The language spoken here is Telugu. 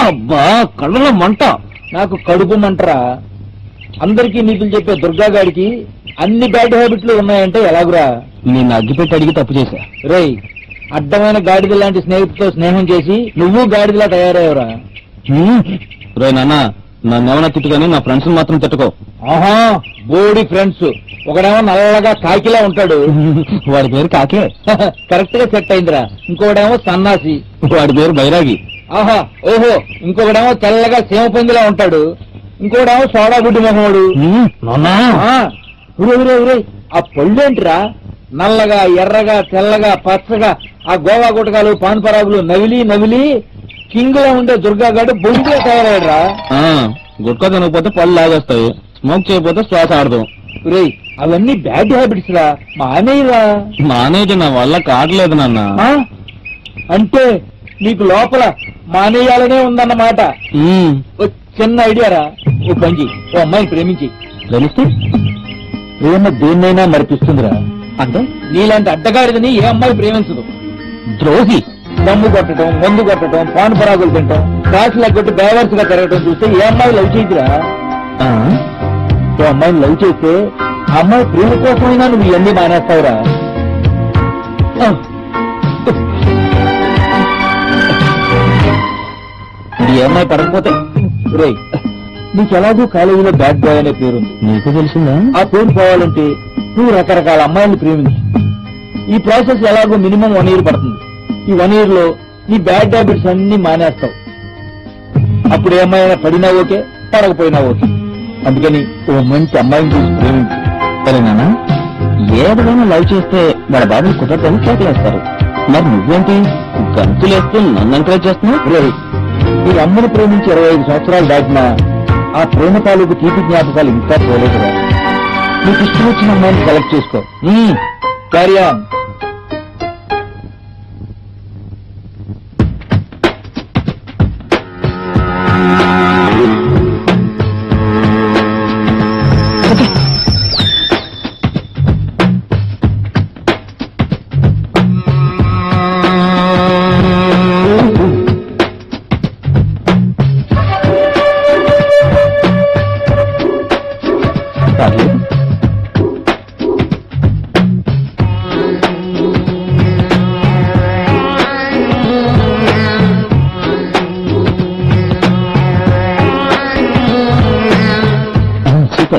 అబ్బా కళ్ళలో మంట. నాకు కడుపు మంటరా. అందరికీ నీతులు చెప్పే దుర్గాగాడికి అన్ని బ్యాడ్ హ్యాబిట్లు ఉన్నాయంటే ఎలాగురా? నేను అగ్గిపెట్టి అడిగి తప్పు చేశా. రేయ్, అడ్డమైన గాడిద లాంటి స్నేహితుతో స్నేహం చేసి నువ్వు గాడిదలా తయారయ్యవరా. రే నాన్న, నన్నేమన్నా తిట్టుగాని నా ఫ్రెండ్స్ మాత్రం తిట్టుకో. ఆహా, బోడి ఫ్రెండ్స్. ఒకడేమో నల్లగా కాకిలా ఉంటాడు, వాడి పేరు కాకే. కరెక్ట్ గా సెట్ అయిందిరా. ఇంకొకడేమో సన్నాసి, వాడి పేరు బైరాగి. ఆహా ఓహో. ఇంకొకడేమో తెల్లగా సీమపందిలా ఉంటాడు, ఇంకోడేమో సోడా గుడ్డి మొహముడు. ఆ పళ్ళేంటిరా నల్లగా ఎర్రగా తెల్లగా పచ్చగా? ఆ గోవా గుటకాలు పాన్ పరాగులు నవిలి నవిలి కింగ్ లో ఉండే దుర్గాగాడు బొంగులో తయారయ్యాడురా. గుట్కా తినకపోతే పళ్ళు లాగేస్తాయి, స్మోక్ చేయకపోతే శ్వాస ఆడదాం. రేయ్, అవన్నీ బ్యాడ్ హ్యాబిట్స్ రా, మానేయరా. మానేది నా వల్ల కావట్లేదు నాన్న. అంటే నీకు లోపల మానేయాలనే ఉందన్నమాట. ఓ చిన్న ఐడియా రా. ఓ పంజి, ఓ అమ్మాయిని ప్రేమించి. ప్రేమిస్తే ప్రేమ దేన్నైనా మరిపిస్తుందిరా. అంటే నీలాంటి అడ్డగాడిదని ఏ అమ్మాయి ప్రేమించదు. ద్రోహి. దమ్ము కొట్టడం, మందు కొట్టడం, పాన్ పరాగులు తింటాం, క్లాస్ లెగ్గొట్టి డైవర్స్ గా తిరగటం చూస్తే ఏ అమ్మాయి లవ్ చేయదురా. ఓ అమ్మాయిని లవ్ చేస్తే ఆ అమ్మాయి ప్రేమ కోసమైనా నువ్వు ఇవన్నీ మానేస్తావురా. ఈ అమ్మాయి పడకపోతే రేయ్, నీకు ఎలాగో కాలేజీలో బ్యాడ్ బాయ్ అనే పేరుంది. నీకు తెలిసిందా? ఆ పేరు పోవాలంటే నువ్వు రకరకాల అమ్మాయిల్ని ప్రేమించు. ఈ ప్రాసెస్ ఎలాగో మినిమం 1 year పడుతుంది. ఈ 1 year లో నీ బ్యాడ్ హ్యాబిట్స్ అన్ని మానేస్తావు. అప్పుడు ఏమైనా పడినా ఓకే, పడకపోయినా ఓకే. అందుకని ఓ మంచి అమ్మాయిని చూసి ప్రేమించు. సరేనా? ఏదైనా లవ్ చేస్తే వాడి బాబుని కుదరదని చేతులేస్తారు. మరి నువ్వేంటి గంతులేస్తూ నన్ను ఎంకరేజ్ చేస్తున్నావు? ఈ అమ్మని ప్రేమించి 25 సంవత్సరాలు దాటినా ఆ ప్రేమ తాలూకు తీపి జ్ఞాపకాలు ఇంకా పోలేదురా. నీకు ఇష్టం వచ్చిన అమ్మాయిని సెలెక్ట్ చేసుకో. Carry on.